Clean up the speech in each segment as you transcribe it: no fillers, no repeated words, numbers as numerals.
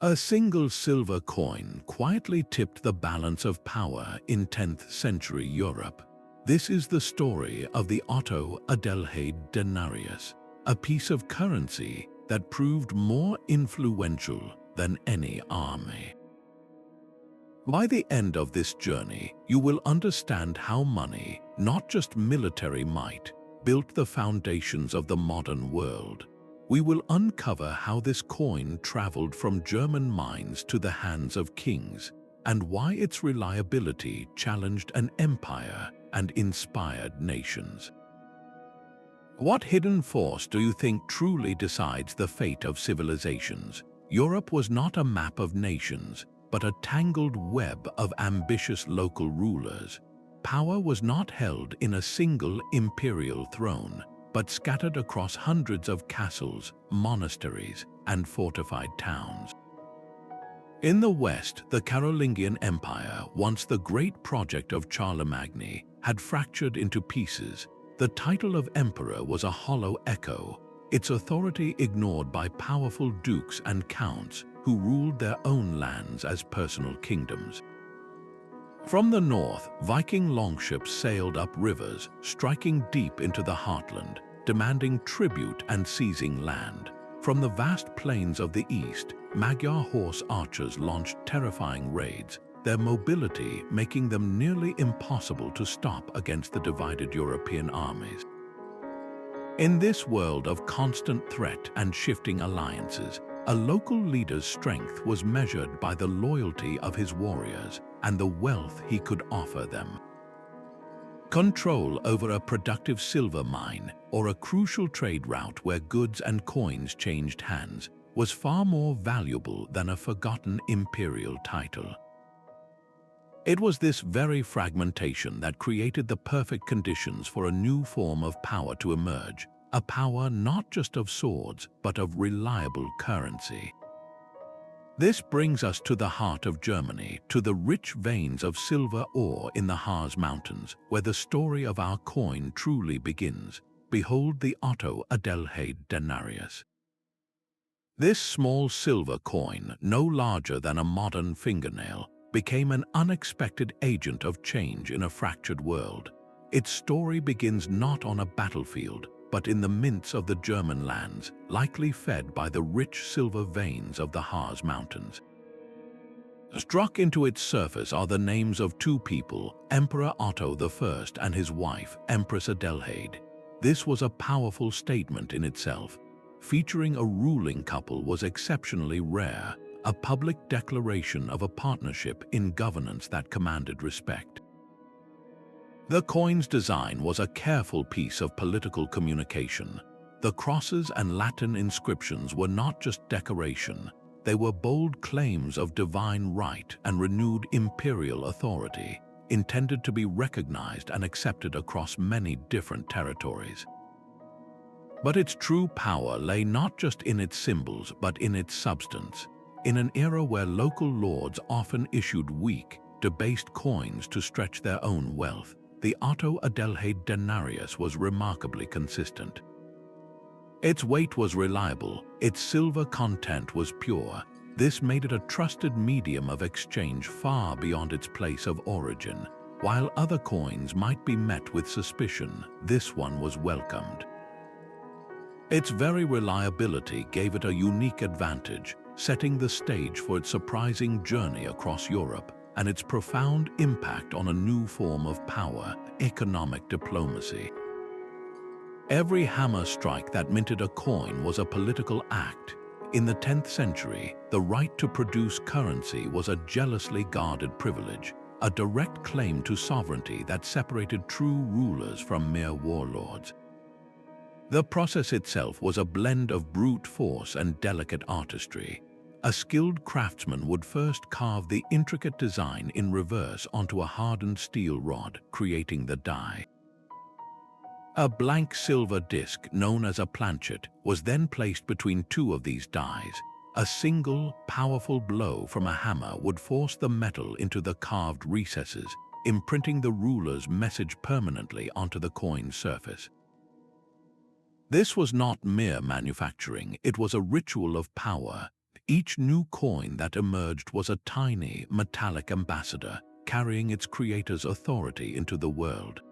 A single silver coin quietly tipped the balance of power in 10th century Europe. This is the story of the Otto-Adelheid denarius, a piece of currency that proved more influential than any army. By the end of this journey, you will understand how money, not just military might, built the foundations of the modern world. We will uncover how this coin traveled from German mines to the hands of kings, and why its reliability challenged an empire and inspired nations. What hidden force do you think truly decides the fate of civilizations? Europe was not a map of nations, but a tangled web of ambitious local rulers. Power was not held in a single imperial throne, but scattered across hundreds of castles, monasteries, and fortified towns. In the West, the Carolingian Empire, once the great project of Charlemagne, had fractured into pieces. The title of emperor was a hollow echo, its authority ignored by powerful dukes and counts who ruled their own lands as personal kingdoms. From the north, Viking longships sailed up rivers, striking deep into the heartland, demanding tribute and seizing land. From the vast plains of the east, Magyar horse archers launched terrifying raids, their mobility making them nearly impossible to stop against the divided European armies. In this world of constant threat and shifting alliances, a local leader's strength was measured by the loyalty of his warriors and the wealth he could offer them. Control over a productive silver mine or a crucial trade route where goods and coins changed hands was far more valuable than a forgotten imperial title. It was this very fragmentation that created the perfect conditions for a new form of power to emerge, a power not just of swords, but of reliable currency. This brings us to the heart of Germany, to the rich veins of silver ore in the Harz mountains, where the story of our coin truly begins. Behold the Otto-Adelheid denarius. This small silver coin, no larger than a modern fingernail, became an unexpected agent of change in a fractured world. Its story begins not on a battlefield, but in the mints of the German lands, likely fed by the rich silver veins of the Harz mountains. Struck into its surface are the names of two people, Emperor Otto I and his wife, Empress Adelheid. This was a powerful statement in itself. Featuring a ruling couple was exceptionally rare, a public declaration of a partnership in governance that commanded respect. The coin's design was a careful piece of political communication. The crosses and Latin inscriptions were not just decoration, they were bold claims of divine right and renewed imperial authority, intended to be recognized and accepted across many different territories. But its true power lay not just in its symbols, but in its substance. In an era where local lords often issued weak, debased coins to stretch their own wealth, the Otto-Adelheid denarius was remarkably consistent. Its weight was reliable, its silver content was pure. This made it a trusted medium of exchange far beyond its place of origin. While other coins might be met with suspicion, this one was welcomed. Its very reliability gave it a unique advantage, setting the stage for its surprising journey across Europe and its profound impact on a new form of power, economic diplomacy. Every hammer strike that minted a coin was a political act. In the 10th century, the right to produce currency was a jealously guarded privilege, a direct claim to sovereignty that separated true rulers from mere warlords. The process itself was a blend of brute force and delicate artistry. A skilled craftsman would first carve the intricate design in reverse onto a hardened steel rod, creating the die. A blank silver disc, known as a planchet, was then placed between two of these dies. A single, powerful blow from a hammer would force the metal into the carved recesses, imprinting the ruler's message permanently onto the coin's surface. This was not mere manufacturing, it was a ritual of power. Each new coin that emerged was a tiny, metallic ambassador, carrying its creator's authority into the world.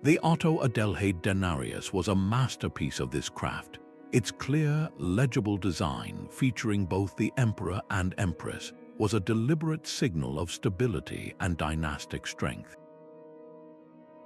The Otto-Adelheid denarius was a masterpiece of this craft. Its clear, legible design, featuring both the emperor and empress, was a deliberate signal of stability and dynastic strength.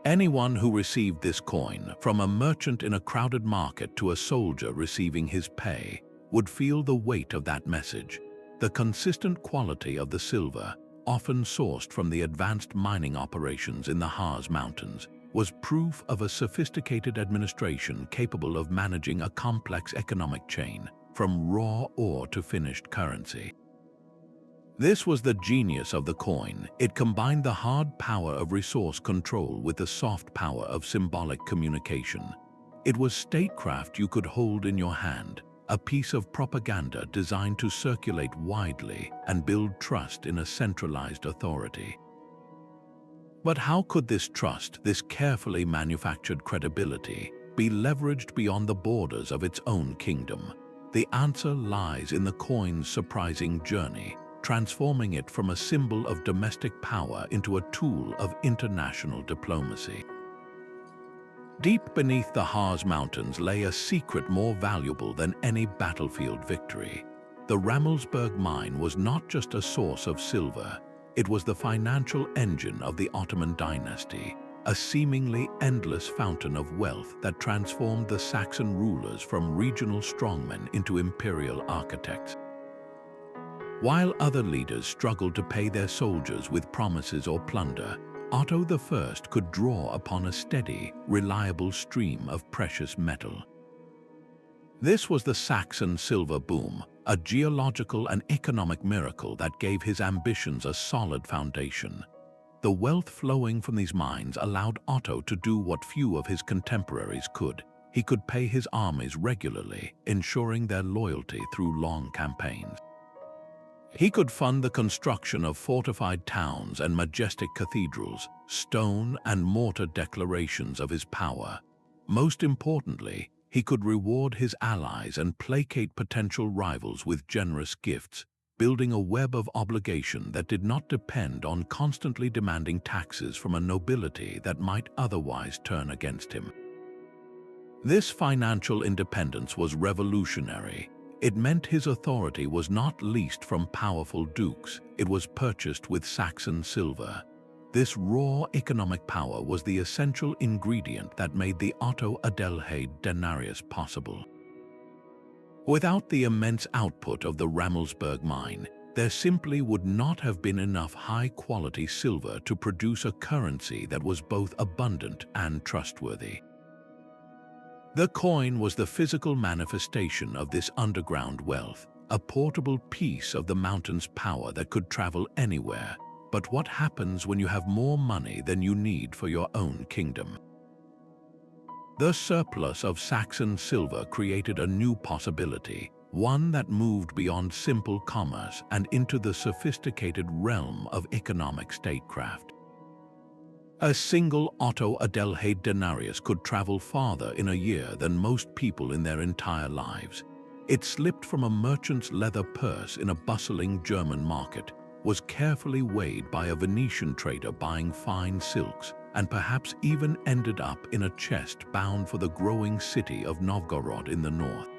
Anyone who received this coin, from a merchant in a crowded market to a soldier receiving his pay, would feel the weight of that message. The consistent quality of the silver, often sourced from the advanced mining operations in the Harz mountains, was proof of a sophisticated administration capable of managing a complex economic chain, from raw ore to finished currency. This was the genius of the coin. It combined the hard power of resource control with the soft power of symbolic communication. It was statecraft you could hold in your hand, a piece of propaganda designed to circulate widely and build trust in a centralized authority. But how could this trust, this carefully manufactured credibility, be leveraged beyond the borders of its own kingdom? The answer lies in the coin's surprising journey, transforming it from a symbol of domestic power into a tool of international diplomacy. Deep beneath the Harz mountains lay a secret more valuable than any battlefield victory. The Ramelsberg mine was not just a source of silver, it was the financial engine of the Ottoman dynasty, a seemingly endless fountain of wealth that transformed the Saxon rulers from regional strongmen into imperial architects. While other leaders struggled to pay their soldiers with promises or plunder, Otto I could draw upon a steady, reliable stream of precious metal. This was the Saxon silver boom, a geological and economic miracle that gave his ambitions a solid foundation. The wealth flowing from these mines allowed Otto to do what few of his contemporaries could. He could pay his armies regularly, ensuring their loyalty through long campaigns. He could fund the construction of fortified towns and majestic cathedrals, stone and mortar declarations of his power. Most importantly, he could reward his allies and placate potential rivals with generous gifts, building a web of obligation that did not depend on constantly demanding taxes from a nobility that might otherwise turn against him. This financial independence was revolutionary. It meant his authority was not leased from powerful dukes, it was purchased with Saxon silver. This raw economic power was the essential ingredient that made the Otto-Adelheid denarius possible. Without the immense output of the Ramelsberg mine, there simply would not have been enough high-quality silver to produce a currency that was both abundant and trustworthy. The coin was the physical manifestation of this underground wealth, a portable piece of the mountain's power that could travel anywhere. But what happens when you have more money than you need for your own kingdom? The surplus of Saxon silver created a new possibility, one that moved beyond simple commerce and into the sophisticated realm of economic statecraft. A single Otto-Adelheid denarius could travel farther in a year than most people in their entire lives. It slipped from a merchant's leather purse in a bustling German market, was carefully weighed by a Venetian trader buying fine silks, and perhaps even ended up in a chest bound for the growing city of Novgorod in the north.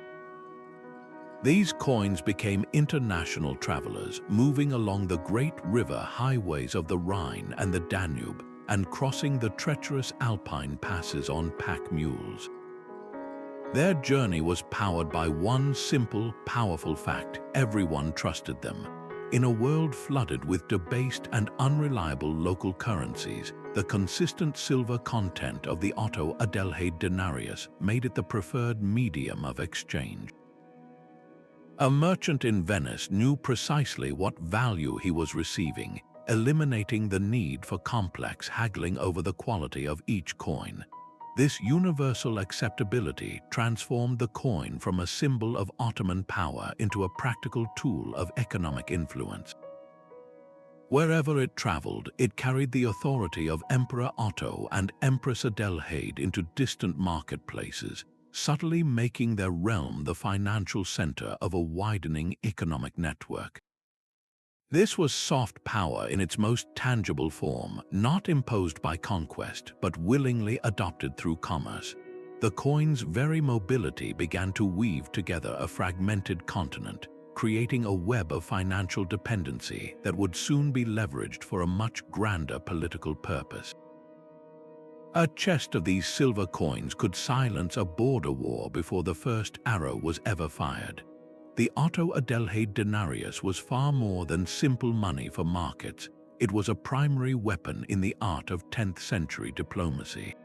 These coins became international travelers, moving along the great river highways of the Rhine and the Danube, and crossing the treacherous Alpine passes on pack mules. Their journey was powered by one simple, powerful fact: everyone trusted them. In a world flooded with debased and unreliable local currencies, the consistent silver content of the Otto-Adelheid denarius made it the preferred medium of exchange. A merchant in Venice knew precisely what value he was receiving, eliminating the need for complex haggling over the quality of each coin. This universal acceptability transformed the coin from a symbol of Ottoman power into a practical tool of economic influence. Wherever it traveled, it carried the authority of Emperor Otto and Empress Adelheid into distant marketplaces, subtly making their realm the financial center of a widening economic network. This was soft power in its most tangible form, not imposed by conquest, but willingly adopted through commerce. The coin's very mobility began to weave together a fragmented continent, creating a web of financial dependency that would soon be leveraged for a much grander political purpose. A chest of these silver coins could silence a border war before the first arrow was ever fired. The Otto-Adelheid denarius was far more than simple money for markets. It was a primary weapon in the art of 10th-century diplomacy.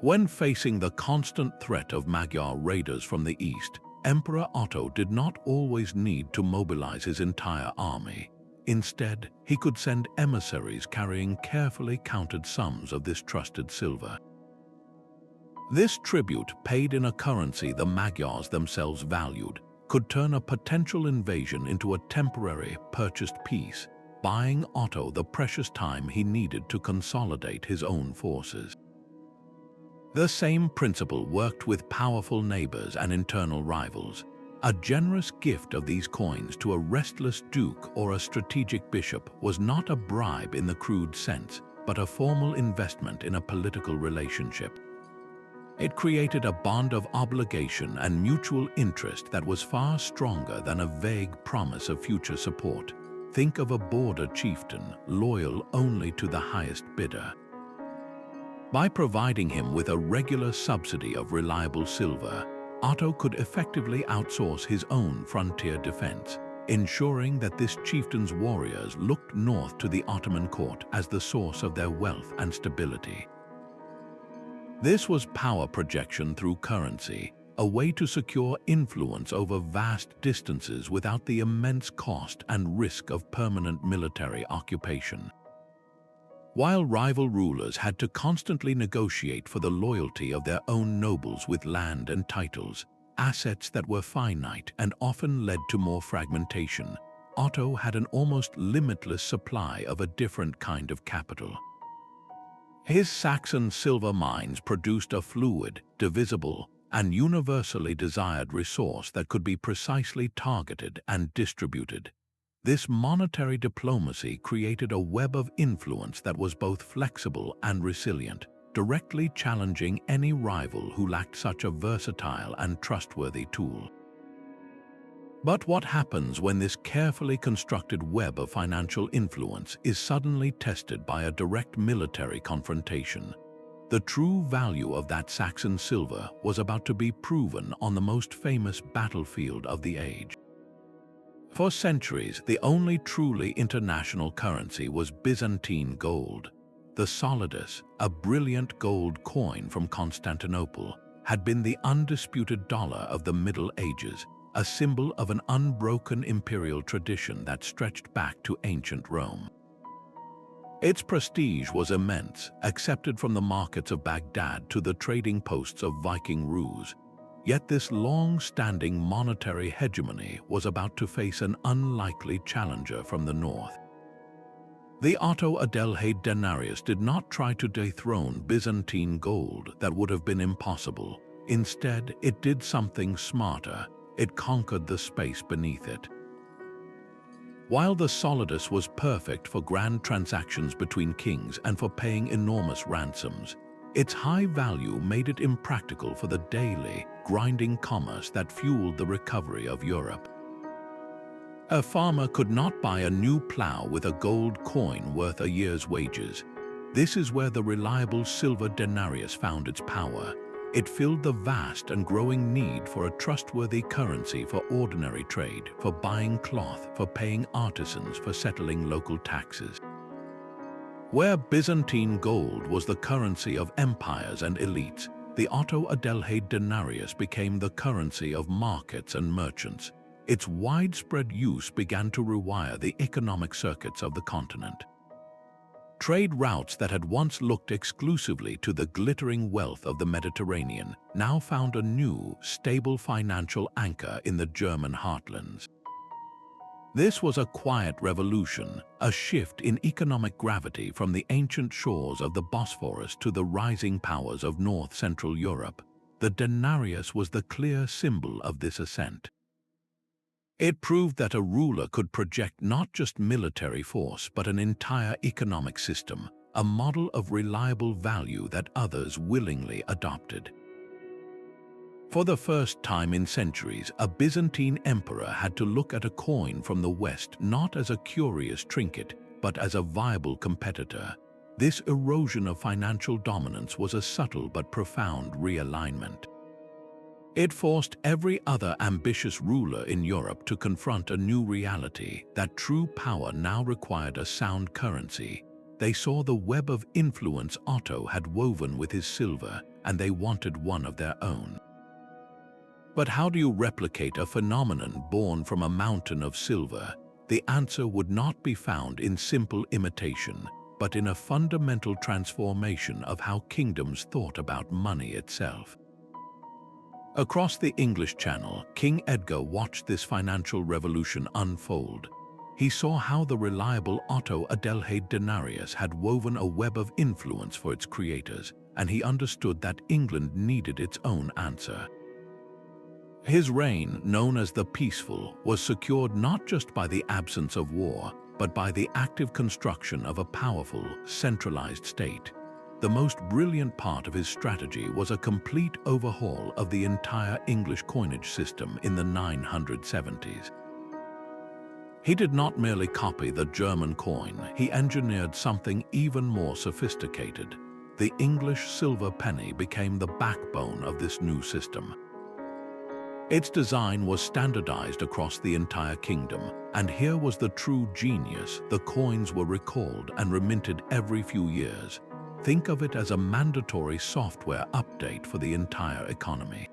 When facing the constant threat of Magyar raiders from the east, Emperor Otto did not always need to mobilize his entire army. Instead, he could send emissaries carrying carefully counted sums of this trusted silver. This tribute, paid in a currency the Magyars themselves valued, could turn a potential invasion into a temporary, purchased peace, buying Otto the precious time he needed to consolidate his own forces. The same principle worked with powerful neighbors and internal rivals. A generous gift of these coins to a restless duke or a strategic bishop was not a bribe in the crude sense, but a formal investment in a political relationship. It created a bond of obligation and mutual interest that was far stronger than a vague promise of future support. Think of a border chieftain, loyal only to the highest bidder. By providing him with a regular subsidy of reliable silver, Otto could effectively outsource his own frontier defense, ensuring that this chieftain's warriors looked north to the Ottoman court as the source of their wealth and stability. This was power projection through currency, a way to secure influence over vast distances without the immense cost and risk of permanent military occupation. While rival rulers had to constantly negotiate for the loyalty of their own nobles with land and titles, assets that were finite and often led to more fragmentation, Otto had an almost limitless supply of a different kind of capital. His Saxon silver mines produced a fluid, divisible, and universally desired resource that could be precisely targeted and distributed. This monetary diplomacy created a web of influence that was both flexible and resilient, directly challenging any rival who lacked such a versatile and trustworthy tool. But what happens when this carefully constructed web of financial influence is suddenly tested by a direct military confrontation? The true value of that Saxon silver was about to be proven on the most famous battlefield of the age. For centuries, the only truly international currency was Byzantine gold. The solidus, a brilliant gold coin from Constantinople, had been the undisputed dollar of the Middle Ages, a symbol of an unbroken imperial tradition that stretched back to ancient Rome. Its prestige was immense, accepted from the markets of Baghdad to the trading posts of Viking Rus. Yet this long-standing monetary hegemony was about to face an unlikely challenger from the north. The Otto-Adelheid denarius did not try to dethrone Byzantine gold. That would have been impossible. Instead, it did something smarter. It conquered the space beneath it. While the solidus was perfect for grand transactions between kings and for paying enormous ransoms, its high value made it impractical for the daily, grinding commerce that fueled the recovery of Europe. A farmer could not buy a new plow with a gold coin worth a year's wages. This is where the reliable silver denarius found its power. It filled the vast and growing need for a trustworthy currency for ordinary trade, for buying cloth, for paying artisans, for settling local taxes. Where Byzantine gold was the currency of empires and elites, the Otto-Adelheid denarius became the currency of markets and merchants. Its widespread use began to rewire the economic circuits of the continent. Trade routes that had once looked exclusively to the glittering wealth of the Mediterranean now found a new, stable financial anchor in the German heartlands. This was a quiet revolution, a shift in economic gravity from the ancient shores of the Bosphorus to the rising powers of north-central Europe. The denarius was the clear symbol of this ascent. It proved that a ruler could project not just military force but an entire economic system, a model of reliable value that others willingly adopted. For the first time in centuries, a Byzantine emperor had to look at a coin from the West not as a curious trinket, but as a viable competitor. This erosion of financial dominance was a subtle but profound realignment. It forced every other ambitious ruler in Europe to confront a new reality, that true power now required a sound currency. They saw the web of influence Otto had woven with his silver, and they wanted one of their own. But how do you replicate a phenomenon born from a mountain of silver? The answer would not be found in simple imitation, but in a fundamental transformation of how kingdoms thought about money itself. Across the English Channel, King Edgar watched this financial revolution unfold. He saw how the reliable Otto-Adelheid denarius had woven a web of influence for its creators, and he understood that England needed its own answer. His reign, known as the Peaceful, was secured not just by the absence of war, but by the active construction of a powerful, centralized state. The most brilliant part of his strategy was a complete overhaul of the entire English coinage system in the 970s. He did not merely copy the German coin, he engineered something even more sophisticated. The English silver penny became the backbone of this new system. Its design was standardized across the entire kingdom, and here was the true genius. The coins were recalled and reminted every few years. Think of it as a mandatory software update for the entire economy.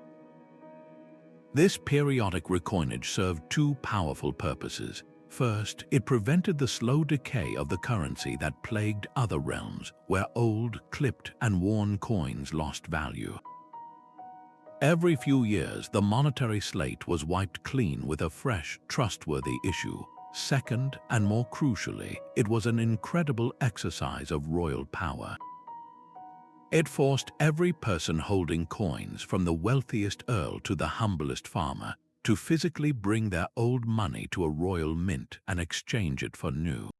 This periodic recoinage served two powerful purposes. First, it prevented the slow decay of the currency that plagued other realms, where old, clipped, and worn coins lost value. Every few years, the monetary slate was wiped clean with a fresh, trustworthy issue. Second, and more crucially, it was an incredible exercise of royal power. It forced every person holding coins, from the wealthiest earl to the humblest farmer, to physically bring their old money to a royal mint and exchange it for new.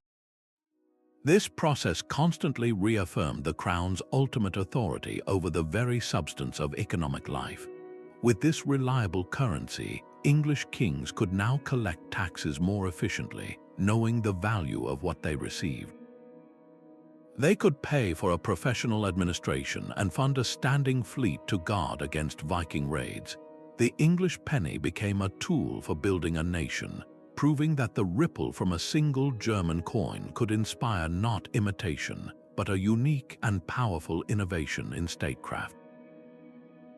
This process constantly reaffirmed the crown's ultimate authority over the very substance of economic life. With this reliable currency, English kings could now collect taxes more efficiently, knowing the value of what they received. They could pay for a professional administration and fund a standing fleet to guard against Viking raids. The English penny became a tool for building a nation, proving that the ripple from a single German coin could inspire not imitation, but a unique and powerful innovation in statecraft.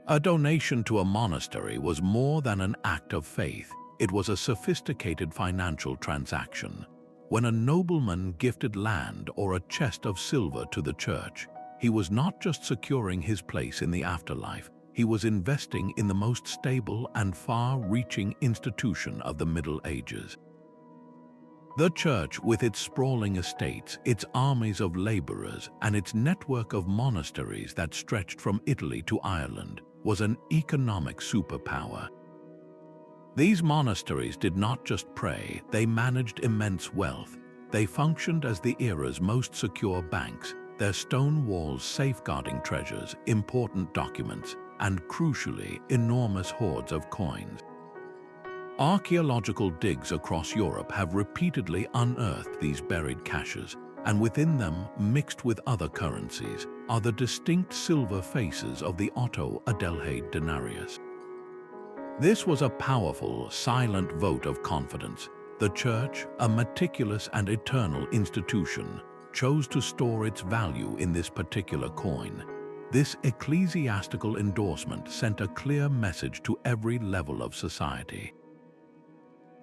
A donation to a monastery was more than an act of faith. It was a sophisticated financial transaction. When a nobleman gifted land or a chest of silver to the church, he was not just securing his place in the afterlife, he was investing in the most stable and far-reaching institution of the Middle Ages. The church, with its sprawling estates, its armies of laborers, and its network of monasteries that stretched from Italy to Ireland, was an economic superpower. These monasteries did not just pray, they managed immense wealth. They functioned as the era's most secure banks, their stone walls safeguarding treasures, important documents, and crucially, enormous hoards of coins. Archaeological digs across Europe have repeatedly unearthed these buried caches, and within them, mixed with other currencies, are the distinct silver faces of the Otto-Adelheid denarius. This was a powerful, silent vote of confidence. The Church, a meticulous and eternal institution, chose to store its value in this particular coin. This ecclesiastical endorsement sent a clear message to every level of society.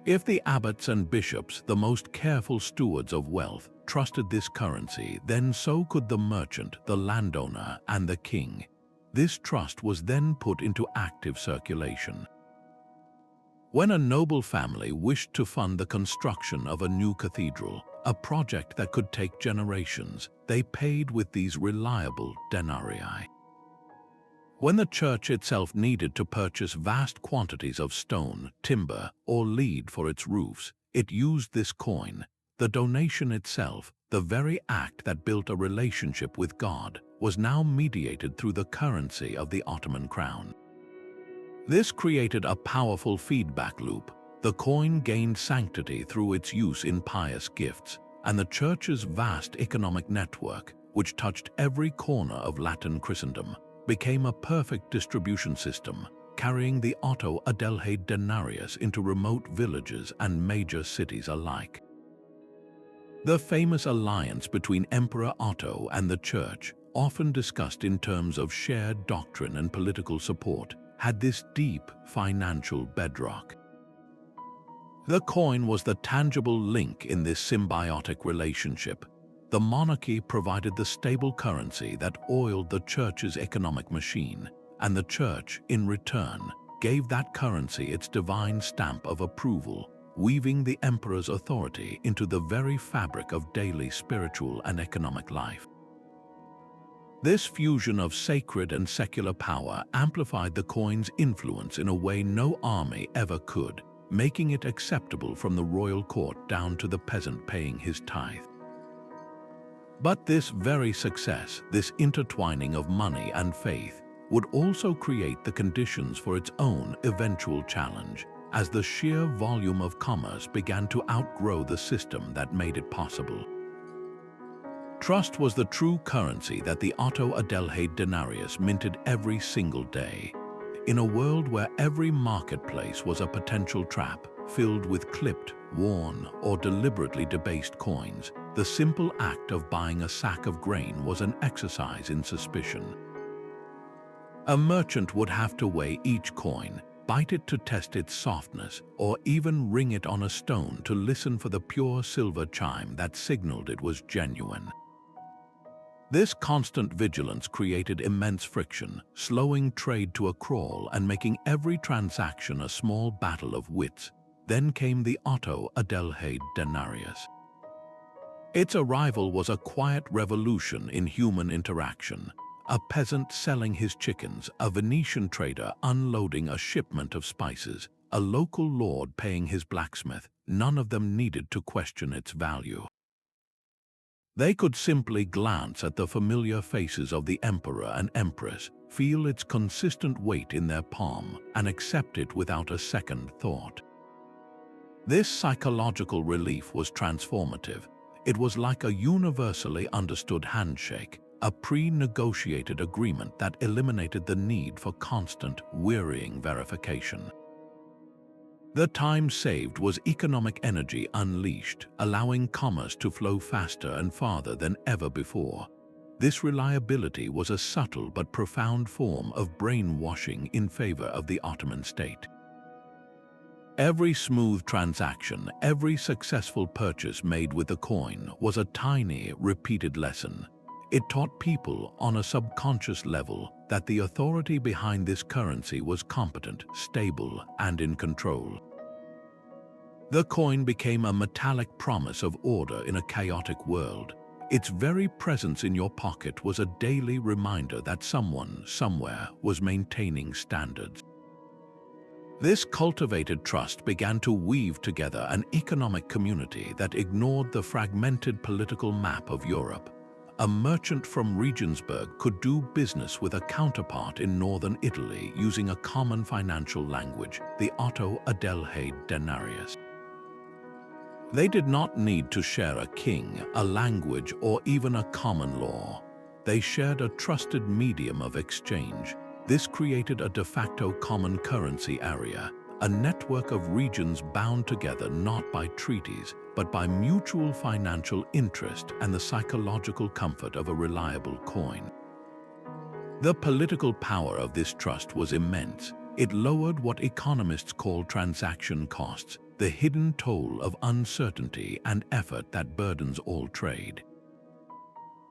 If the abbots and bishops, the most careful stewards of wealth, trusted this currency, then so could the merchant, the landowner, and the king. This trust was then put into active circulation. When a noble family wished to fund the construction of a new cathedral, a project that could take generations, they paid with these reliable denarii. When the church itself needed to purchase vast quantities of stone, timber, or lead for its roofs, it used this coin. The donation itself, the very act that built a relationship with God, was now mediated through the currency of the Ottoman crown. This created a powerful feedback loop. The coin gained sanctity through its use in pious gifts, and the church's vast economic network, which touched every corner of Latin Christendom, became a perfect distribution system, carrying the Otto-Adelheid denarius into remote villages and major cities alike. The famous alliance between Emperor Otto and the Church, often discussed in terms of shared doctrine and political support, had this deep financial bedrock. The coin was the tangible link in this symbiotic relationship. The monarchy provided the stable currency that oiled the Church's economic machine, and the Church, in return, gave that currency its divine stamp of approval, weaving the emperor's authority into the very fabric of daily spiritual and economic life. This fusion of sacred and secular power amplified the coin's influence in a way no army ever could, making it acceptable from the royal court down to the peasant paying his tithe. But this very success, this intertwining of money and faith, would also create the conditions for its own eventual challenge, as the sheer volume of commerce began to outgrow the system that made it possible. Trust was the true currency that the Otto-Adelheid denarius minted every single day. In a world where every marketplace was a potential trap, filled with clipped, worn, or deliberately debased coins, the simple act of buying a sack of grain was an exercise in suspicion. A merchant would have to weigh each coin, bite it to test its softness, or even ring it on a stone to listen for the pure silver chime that signaled it was genuine. This constant vigilance created immense friction, slowing trade to a crawl and making every transaction a small battle of wits. Then came the Otto-Adelheid denarius. Its arrival was a quiet revolution in human interaction. A peasant selling his chickens, a Venetian trader unloading a shipment of spices, a local lord paying his blacksmith, none of them needed to question its value. They could simply glance at the familiar faces of the emperor and empress, feel its consistent weight in their palm, and accept it without a second thought. This psychological relief was transformative. It was like a universally understood handshake, a pre-negotiated agreement that eliminated the need for constant, wearying verification. The time saved was economic energy unleashed, allowing commerce to flow faster and farther than ever before. This reliability was a subtle but profound form of brainwashing in favor of the Ottoman state. Every smooth transaction, every successful purchase made with the coin was a tiny, repeated lesson. It taught people on a subconscious level that the authority behind this currency was competent, stable, and in control. The coin became a metallic promise of order in a chaotic world. Its very presence in your pocket was a daily reminder that someone, somewhere, was maintaining standards. This cultivated trust began to weave together an economic community that ignored the fragmented political map of Europe. A merchant from Regensburg could do business with a counterpart in northern Italy using a common financial language, the Otto-Adelheid denarius. They did not need to share a king, a language, or even a common law. They shared a trusted medium of exchange. This created a de facto common currency area, a network of regions bound together not by treaties, but by mutual financial interest and the psychological comfort of a reliable coin. The political power of this trust was immense. It lowered what economists call transaction costs, the hidden toll of uncertainty and effort that burdens all trade.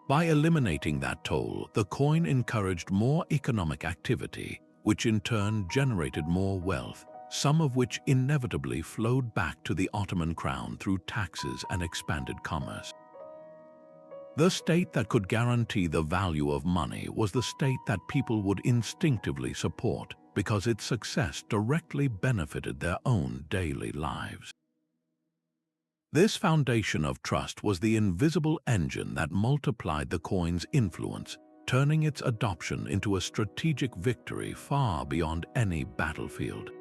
By eliminating that toll, the coin encouraged more economic activity, which in turn generated more wealth, some of which inevitably flowed back to the Ottoman crown through taxes and expanded commerce. The state that could guarantee the value of money was the state that people would instinctively support because its success directly benefited their own daily lives. This foundation of trust was the invisible engine that multiplied the coin's influence, turning its adoption into a strategic victory far beyond any battlefield.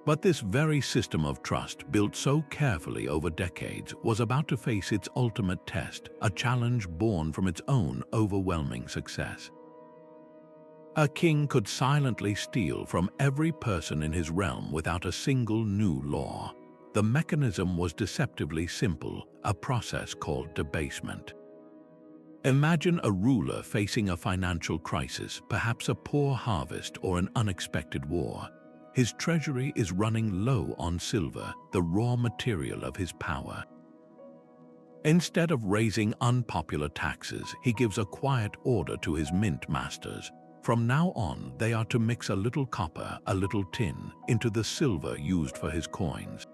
But this very system of trust, built so carefully over decades, was about to face its ultimate test, a challenge born from its own overwhelming success. A king could silently steal from every person in his realm without a single new law. The mechanism was deceptively simple, a process called debasement. Imagine a ruler facing a financial crisis, perhaps a poor harvest or an unexpected war. His treasury is running low on silver, the raw material of his power. Instead of raising unpopular taxes, he gives a quiet order to his mint masters. From now on, they are to mix a little copper, a little tin, into the silver used for his coins.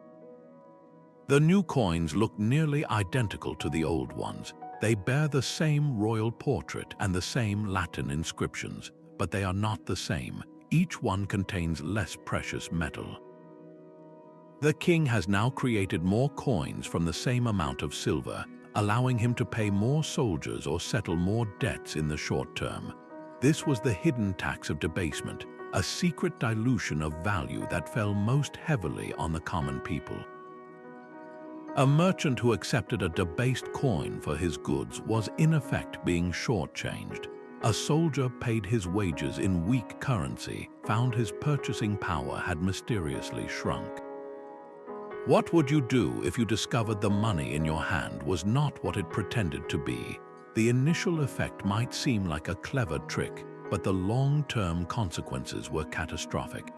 The new coins look nearly identical to the old ones. They bear the same royal portrait and the same Latin inscriptions, but they are not the same. Each one contains less precious metal. The king has now created more coins from the same amount of silver, allowing him to pay more soldiers or settle more debts in the short term. This was the hidden tax of debasement, a secret dilution of value that fell most heavily on the common people. A merchant who accepted a debased coin for his goods was in effect being shortchanged. A soldier paid his wages in weak currency, found his purchasing power had mysteriously shrunk. What would you do if you discovered the money in your hand was not what it pretended to be? The initial effect might seem like a clever trick, but the long-term consequences were catastrophic.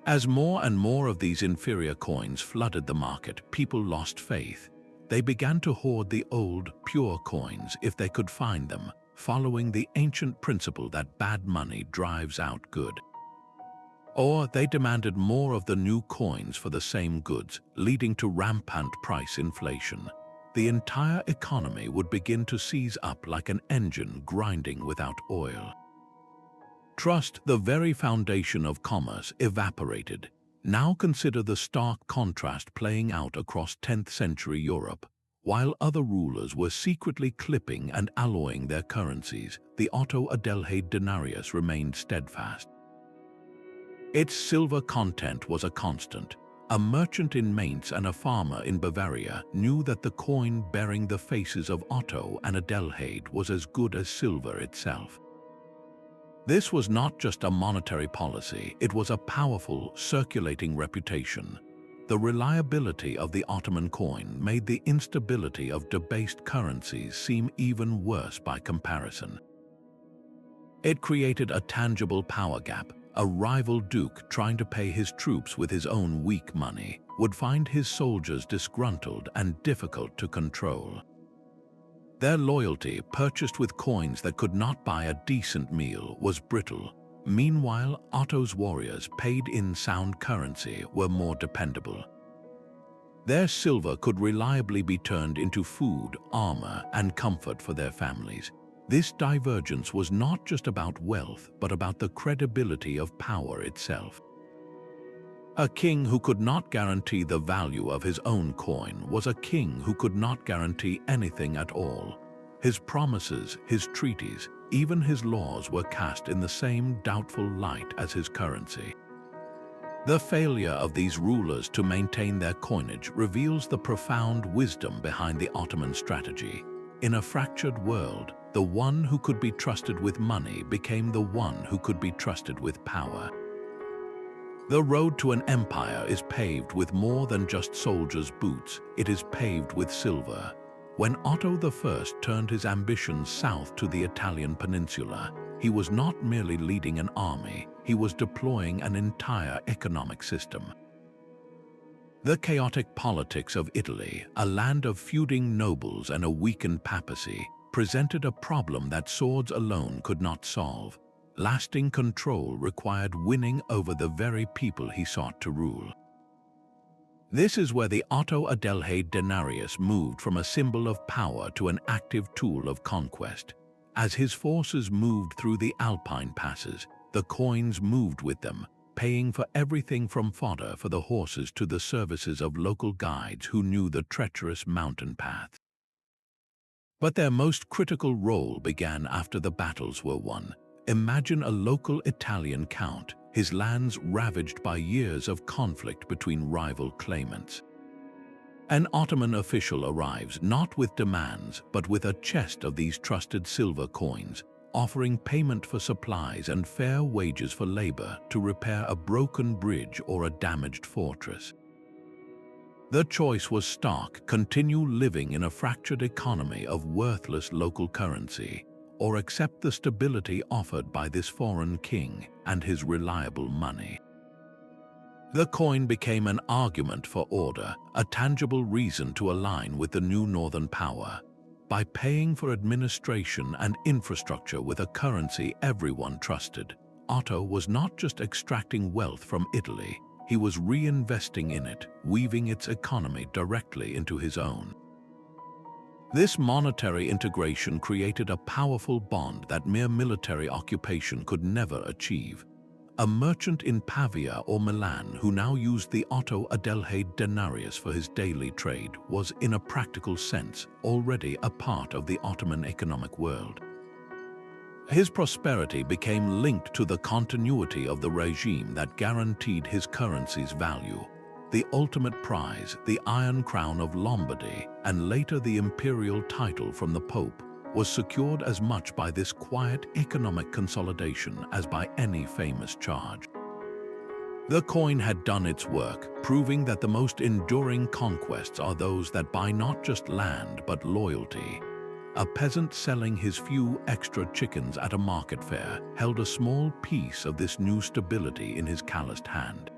As more and more of these inferior coins flooded the market, people lost faith. They began to hoard the old, pure coins if they could find them, following the ancient principle that bad money drives out good. Or they demanded more of the new coins for the same goods, leading to rampant price inflation. The entire economy would begin to seize up like an engine grinding without oil. Trust, the very foundation of commerce, evaporated. Now consider the stark contrast playing out across 10th century Europe. While other rulers were secretly clipping and alloying their currencies, the Otto-Adelheid denarius remained steadfast. Its silver content was a constant. A merchant in Mainz and a farmer in Bavaria knew that the coin bearing the faces of Otto and Adelheid was as good as silver itself. This was not just a monetary policy, it was a powerful, circulating reputation. The reliability of the Ottoman coin made the instability of debased currencies seem even worse by comparison. It created a tangible power gap. A rival duke trying to pay his troops with his own weak money would find his soldiers disgruntled and difficult to control. Their loyalty, purchased with coins that could not buy a decent meal, was brittle. Meanwhile, Otto's warriors, paid in sound currency, were more dependable. Their silver could reliably be turned into food, armor, and comfort for their families. This divergence was not just about wealth, but about the credibility of power itself. A king who could not guarantee the value of his own coin was a king who could not guarantee anything at all. His promises, his treaties, even his laws were cast in the same doubtful light as his currency. The failure of these rulers to maintain their coinage reveals the profound wisdom behind the Ottoman strategy. In a fractured world, the one who could be trusted with money became the one who could be trusted with power. The road to an empire is paved with more than just soldiers' boots, it is paved with silver. When Otto I turned his ambitions south to the Italian peninsula, he was not merely leading an army, he was deploying an entire economic system. The chaotic politics of Italy, a land of feuding nobles and a weakened papacy, presented a problem that swords alone could not solve. Lasting control required winning over the very people he sought to rule. This is where the Otto-Adelheid denarius moved from a symbol of power to an active tool of conquest. As his forces moved through the Alpine passes, the coins moved with them, paying for everything from fodder for the horses to the services of local guides who knew the treacherous mountain paths. But their most critical role began after the battles were won. Imagine a local Italian count, his lands ravaged by years of conflict between rival claimants. An Ottoman official arrives not with demands, but with a chest of these trusted silver coins, offering payment for supplies and fair wages for labor to repair a broken bridge or a damaged fortress. The choice was stark: continue living in a fractured economy of worthless local currency, or accept the stability offered by this foreign king and his reliable money. The coin became an argument for order, a tangible reason to align with the new northern power. By paying for administration and infrastructure with a currency everyone trusted, Otto was not just extracting wealth from Italy, he was reinvesting in it, weaving its economy directly into his own. This monetary integration created a powerful bond that mere military occupation could never achieve. A merchant in Pavia or Milan who now used the Otto-Adelheid denarius for his daily trade was, in a practical sense, already a part of the Ottoman economic world. His prosperity became linked to the continuity of the regime that guaranteed his currency's value. The ultimate prize, the Iron Crown of Lombardy, and later the imperial title from the Pope, was secured as much by this quiet economic consolidation as by any famous charge. The coin had done its work, proving that the most enduring conquests are those that buy not just land but loyalty. A peasant selling his few extra chickens at a market fair held a small piece of this new stability in his calloused hand.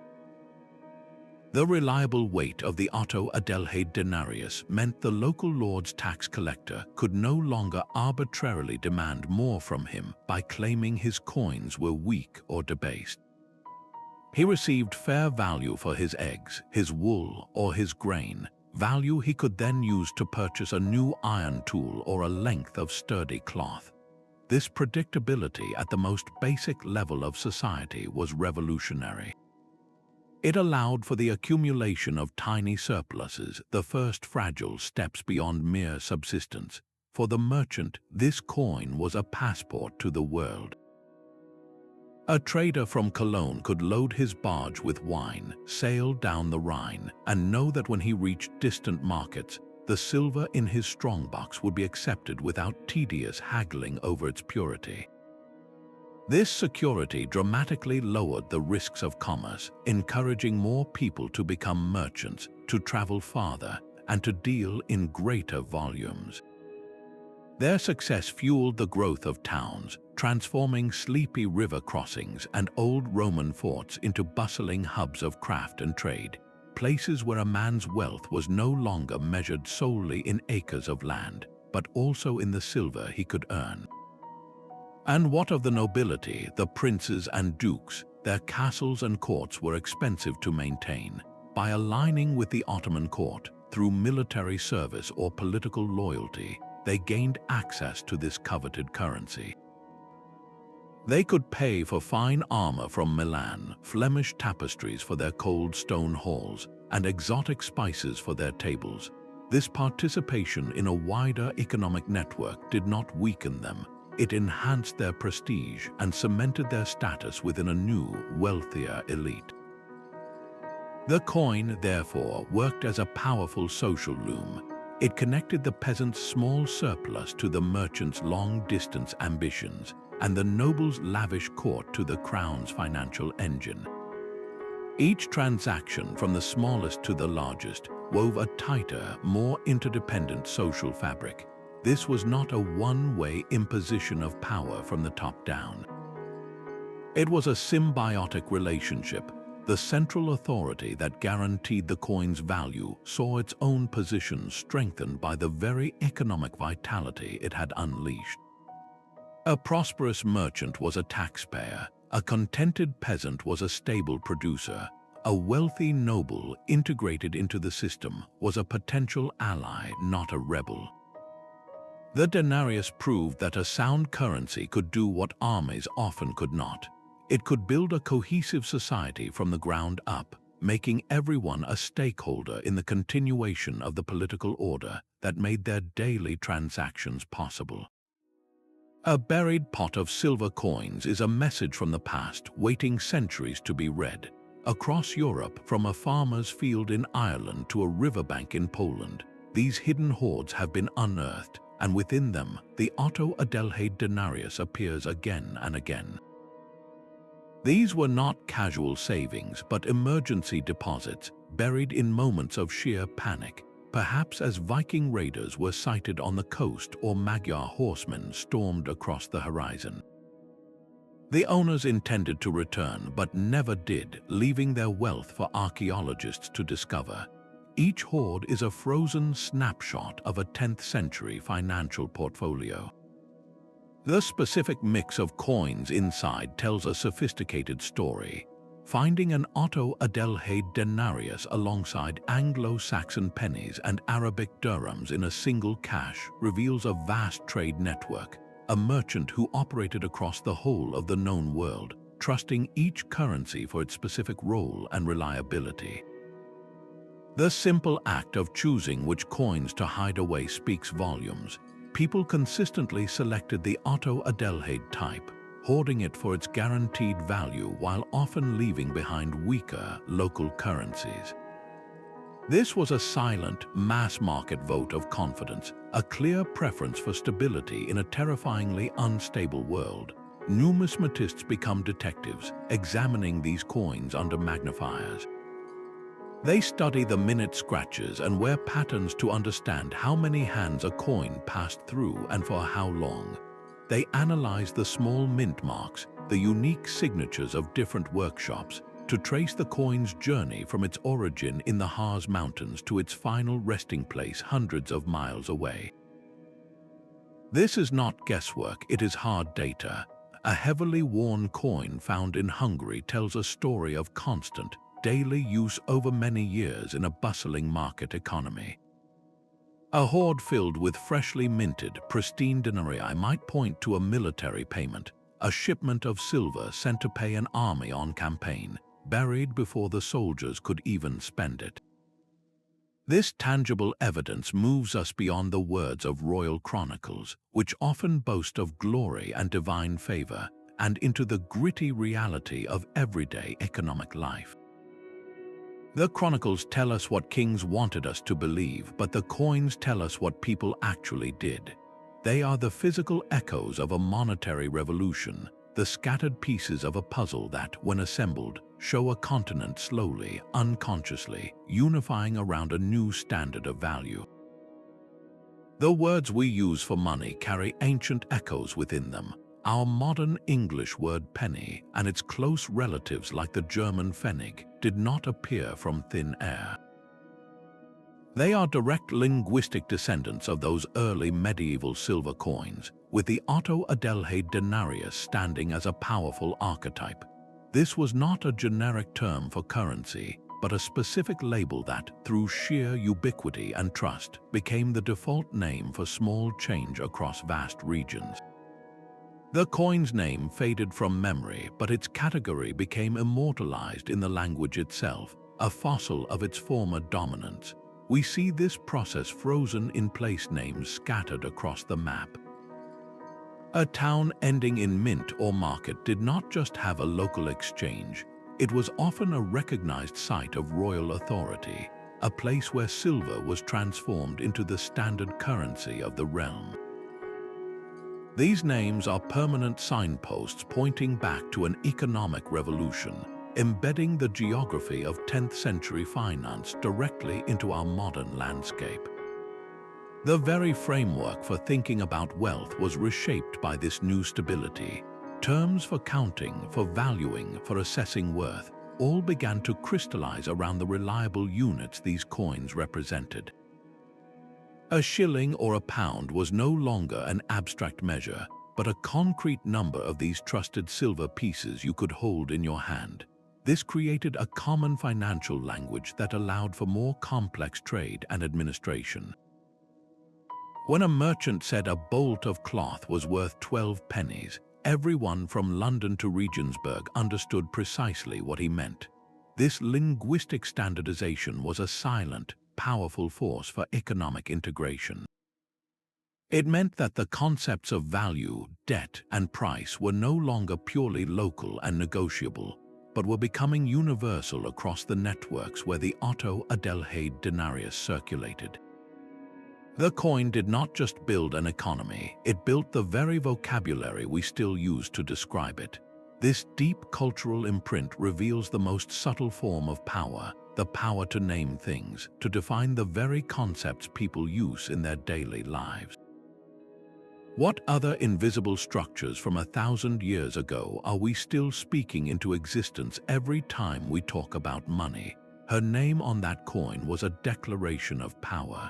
The reliable weight of the Otto-Adelheid denarius meant the local lord's tax collector could no longer arbitrarily demand more from him by claiming his coins were weak or debased. He received fair value for his eggs, his wool, or his grain, value he could then use to purchase a new iron tool or a length of sturdy cloth. This predictability at the most basic level of society was revolutionary. It allowed for the accumulation of tiny surpluses, the first fragile steps beyond mere subsistence. For the merchant, this coin was a passport to the world. A trader from Cologne could load his barge with wine, sail down the Rhine, and know that when he reached distant markets, the silver in his strongbox would be accepted without tedious haggling over its purity. This security dramatically lowered the risks of commerce, encouraging more people to become merchants, to travel farther, and to deal in greater volumes. Their success fueled the growth of towns, transforming sleepy river crossings and old Roman forts into bustling hubs of craft and trade, places where a man's wealth was no longer measured solely in acres of land, but also in the silver he could earn. And what of the nobility, the princes and dukes? Their castles and courts were expensive to maintain. By aligning with the Ottoman court, through military service or political loyalty, they gained access to this coveted currency. They could pay for fine armor from Milan, Flemish tapestries for their cold stone halls, and exotic spices for their tables. This participation in a wider economic network did not weaken them. It enhanced their prestige and cemented their status within a new, wealthier elite. The coin, therefore, worked as a powerful social loom. It connected the peasant's small surplus to the merchant's long-distance ambitions, and the noble's lavish court to the crown's financial engine. Each transaction, from the smallest to the largest, wove a tighter, more interdependent social fabric. This was not a one-way imposition of power from the top down. It was a symbiotic relationship. The central authority that guaranteed the coin's value saw its own position strengthened by the very economic vitality it had unleashed. A prosperous merchant was a taxpayer, a contented peasant was a stable producer, A wealthy noble integrated into the system was a potential ally, not a rebel. The denarius proved that a sound currency could do what armies often could not. It could build a cohesive society from the ground up, making everyone a stakeholder in the continuation of the political order that made their daily transactions possible. A buried pot of silver coins is a message from the past waiting centuries to be read. Across Europe, from a farmer's field in Ireland to a riverbank in Poland, these hidden hoards have been unearthed, and within them, the Otto-Adelheid denarius appears again and again. These were not casual savings, but emergency deposits, buried in moments of sheer panic, perhaps as Viking raiders were sighted on the coast or Magyar horsemen stormed across the horizon. The owners intended to return, but never did, leaving their wealth for archaeologists to discover. Each hoard is a frozen snapshot of a 10th century financial portfolio. The specific mix of coins inside tells a sophisticated story. Finding an Otto-Adelheid denarius alongside Anglo-Saxon pennies and Arabic dirhams in a single cache reveals a vast trade network, a merchant who operated across the whole of the known world, trusting each currency for its specific role and reliability. The simple act of choosing which coins to hide away speaks volumes. People consistently selected the Otto-Adelheid type, hoarding it for its guaranteed value while often leaving behind weaker local currencies. This was a silent, mass-market vote of confidence, a clear preference for stability in a terrifyingly unstable world. Numismatists become detectives, examining these coins under magnifiers. They study the minute scratches and wear patterns to understand how many hands a coin passed through and for how long. They analyze the small mint marks, the unique signatures of different workshops, to trace the coin's journey from its origin in the Harz mountains to its final resting place hundreds of miles away. This is not guesswork, it is hard data. A heavily worn coin found in Hungary tells a story of constant, daily use over many years in a bustling market economy. A hoard filled with freshly minted, pristine denarii might point to a military payment, a shipment of silver sent to pay an army on campaign, buried before the soldiers could even spend it. This tangible evidence moves us beyond the words of royal chronicles, which often boast of glory and divine favor, and into the gritty reality of everyday economic life. The chronicles tell us what kings wanted us to believe, but the coins tell us what people actually did. They are the physical echoes of a monetary revolution, the scattered pieces of a puzzle that, when assembled, show a continent slowly, unconsciously, unifying around a new standard of value. The words we use for money carry ancient echoes within them. Our modern English word penny and its close relatives like the German Pfennig did not appear from thin air. They are direct linguistic descendants of those early medieval silver coins, with the Otto-Adelheid denarius standing as a powerful archetype. This was not a generic term for currency, but a specific label that, through sheer ubiquity and trust, became the default name for small change across vast regions. The coin's name faded from memory, but its category became immortalized in the language itself, a fossil of its former dominance. We see this process frozen in place names scattered across the map. A town ending in mint or market did not just have a local exchange, it was often a recognized site of royal authority, a place where silver was transformed into the standard currency of the realm. These names are permanent signposts pointing back to an economic revolution, embedding the geography of 10th century finance directly into our modern landscape. The very framework for thinking about wealth was reshaped by this new stability. Terms for counting, for valuing, for assessing worth, all began to crystallize around the reliable units these coins represented. A shilling or a pound was no longer an abstract measure, but a concrete number of these trusted silver pieces you could hold in your hand. This created a common financial language that allowed for more complex trade and administration. When a merchant said a bolt of cloth was worth 12 pennies, everyone from London to Regensburg understood precisely what he meant. This linguistic standardization was a silent, powerful force for economic integration. It meant that the concepts of value, debt, and price were no longer purely local and negotiable, but were becoming universal across the networks where the Otto-Adelheid denarius circulated. The coin did not just build an economy, it built the very vocabulary we still use to describe it. This deep cultural imprint reveals the most subtle form of power, the power to name things, to define the very concepts people use in their daily lives. What other invisible structures from 1,000 years ago are we still speaking into existence every time we talk about money? Her name on that coin was a declaration of power.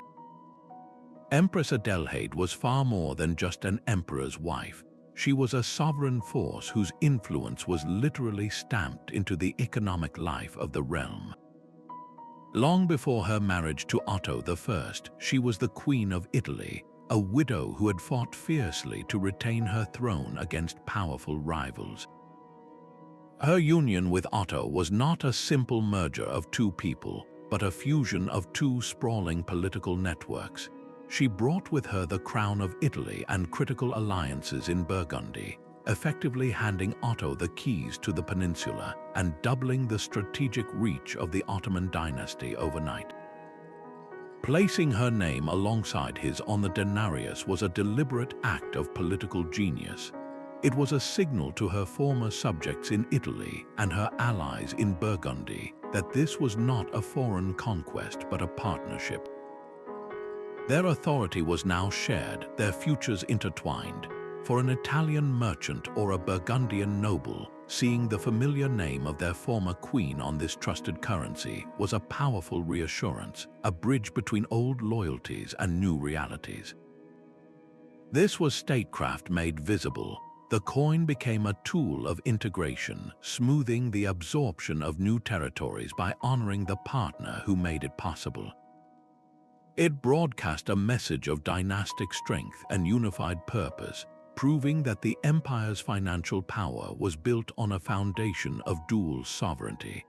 Empress Adelheid was far more than just an emperor's wife. She was a sovereign force whose influence was literally stamped into the economic life of the realm. Long before her marriage to Otto I, she was the Queen of Italy, a widow who had fought fiercely to retain her throne against powerful rivals. Her union with Otto was not a simple merger of two people, but a fusion of two sprawling political networks. She brought with her the crown of Italy and critical alliances in Burgundy, effectively handing Otto the keys to the peninsula and doubling the strategic reach of the Ottoman dynasty overnight. Placing her name alongside his on the denarius was a deliberate act of political genius. It was a signal to her former subjects in Italy and her allies in Burgundy that this was not a foreign conquest but a partnership. Their authority was now shared, their futures intertwined. For an Italian merchant or a Burgundian noble, seeing the familiar name of their former queen on this trusted currency was a powerful reassurance, a bridge between old loyalties and new realities. This was statecraft made visible. The coin became a tool of integration, smoothing the absorption of new territories by honoring the partner who made it possible. It broadcast a message of dynastic strength and unified purpose, proving that the empire's financial power was built on a foundation of dual sovereignty.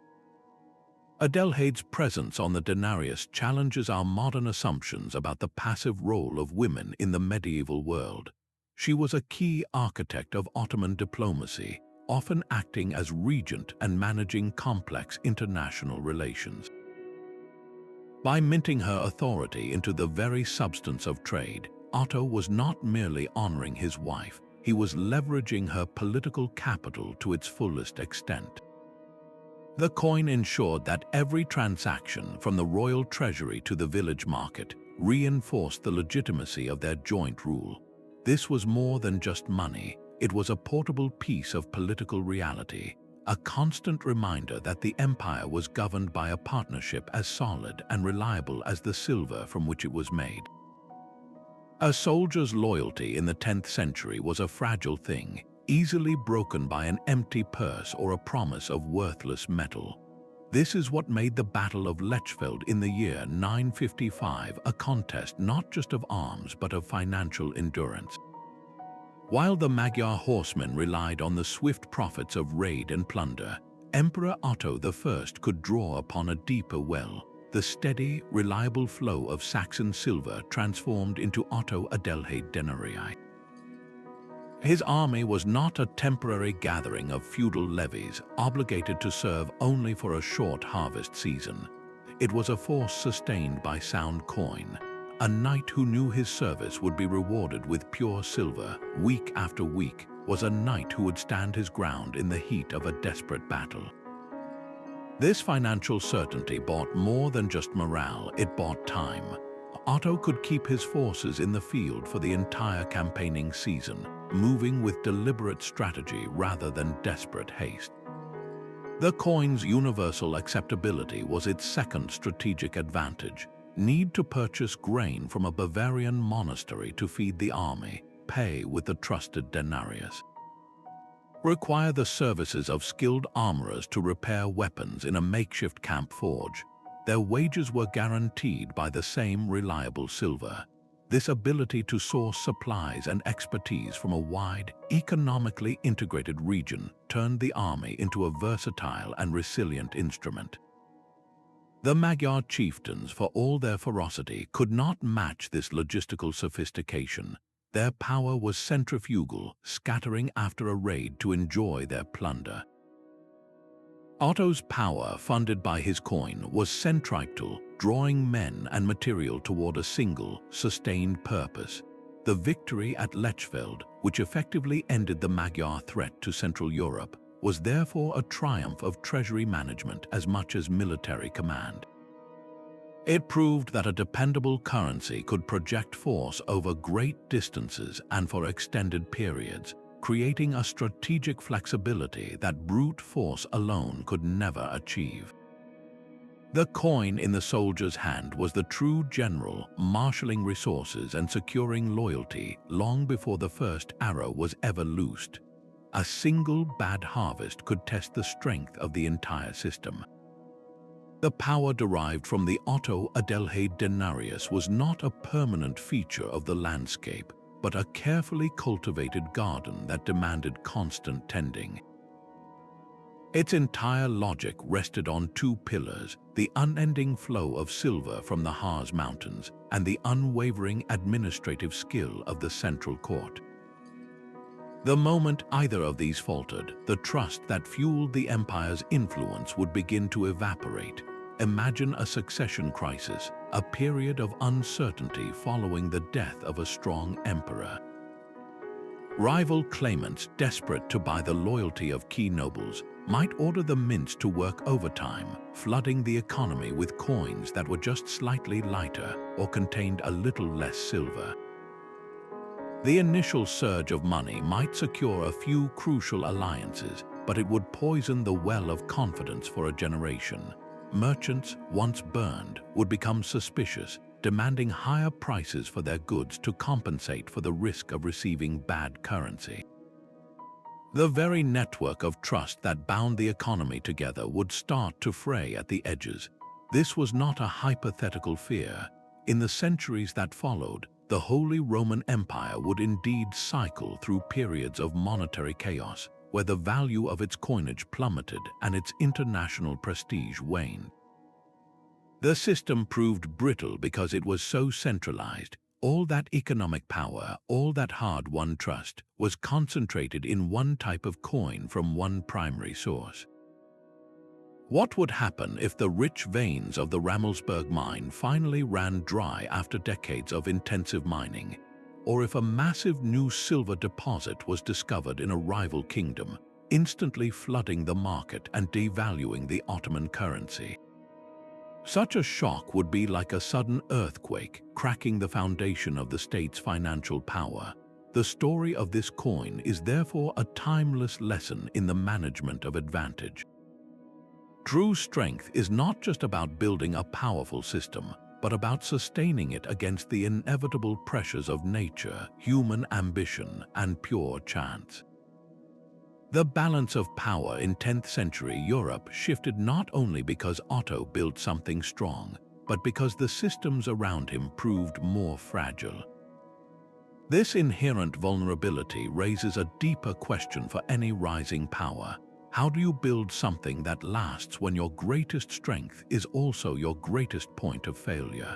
Adelheid's presence on the denarius challenges our modern assumptions about the passive role of women in the medieval world. She was a key architect of Ottoman diplomacy, often acting as regent and managing complex international relations. By minting her authority into the very substance of trade, Otto was not merely honoring his wife, he was leveraging her political capital to its fullest extent. The coin ensured that every transaction, from the royal treasury to the village market, reinforced the legitimacy of their joint rule. This was more than just money, it was a portable piece of political reality, a constant reminder that the empire was governed by a partnership as solid and reliable as the silver from which it was made. A soldier's loyalty in the 10th century was a fragile thing, easily broken by an empty purse or a promise of worthless metal. This is what made the Battle of Lechfeld in the year 955 a contest not just of arms but of financial endurance. While the Magyar horsemen relied on the swift profits of raid and plunder, Emperor Otto I could draw upon a deeper well. The steady, reliable flow of Saxon silver transformed into Otto-Adelheid denarii. His army was not a temporary gathering of feudal levies obligated to serve only for a short harvest season. It was a force sustained by sound coin. A knight who knew his service would be rewarded with pure silver week after week was a knight who would stand his ground in the heat of a desperate battle. This financial certainty bought more than just morale, it bought time. Otto could keep his forces in the field for the entire campaigning season, moving with deliberate strategy rather than desperate haste. The coin's universal acceptability was its second strategic advantage. Need to purchase grain from a Bavarian monastery to feed the army, pay with the trusted denarius. require the services of skilled armorers to repair weapons in a makeshift camp forge. Their wages were guaranteed by the same reliable silver. This ability to source supplies and expertise from a wide, economically integrated region turned the army into a versatile and resilient instrument. The Magyar chieftains, for all their ferocity, could not match this logistical sophistication. Their power was centrifugal, scattering after a raid to enjoy their plunder. Otto's power, funded by his coin, was centripetal, drawing men and material toward a single, sustained purpose. The victory at Lechfeld, which effectively ended the Magyar threat to Central Europe, was therefore a triumph of treasury management as much as military command. It proved that a dependable currency could project force over great distances and for extended periods, creating a strategic flexibility that brute force alone could never achieve. The coin in the soldier's hand was the true general, marshalling resources and securing loyalty long before the first arrow was ever loosed. A single bad harvest could test the strength of the entire system. The power derived from the Otto-Adelheid denarius was not a permanent feature of the landscape, but a carefully cultivated garden that demanded constant tending. Its entire logic rested on two pillars: the unending flow of silver from the Harz mountains and the unwavering administrative skill of the central court. The moment either of these faltered, the trust that fueled the empire's influence would begin to evaporate. Imagine a succession crisis, a period of uncertainty following the death of a strong emperor. Rival claimants, desperate to buy the loyalty of key nobles, might order the mints to work overtime, flooding the economy with coins that were just slightly lighter or contained a little less silver. The initial surge of money might secure a few crucial alliances, but it would poison the well of confidence for a generation. Merchants, once burned, would become suspicious, demanding higher prices for their goods to compensate for the risk of receiving bad currency. The very network of trust that bound the economy together would start to fray at the edges. This was not a hypothetical fear. In the centuries that followed, the Holy Roman Empire would indeed cycle through periods of monetary chaos, where the value of its coinage plummeted and its international prestige waned. The system proved brittle because it was so centralized. All that economic power, all that hard-won trust, was concentrated in one type of coin from one primary source. What would happen if the rich veins of the Rammelsberg mine finally ran dry after decades of intensive mining? Or if a massive new silver deposit was discovered in a rival kingdom, instantly flooding the market and devaluing the Ottoman currency? Such a shock would be like a sudden earthquake, cracking the foundation of the state's financial power. The story of this coin is therefore a timeless lesson in the management of advantage. True strength is not just about building a powerful system, but about sustaining it against the inevitable pressures of nature, human ambition, and pure chance. The balance of power in 10th century Europe shifted not only because Otto built something strong, but because the systems around him proved more fragile. This inherent vulnerability raises a deeper question for any rising power. How do you build something that lasts when your greatest strength is also your greatest point of failure?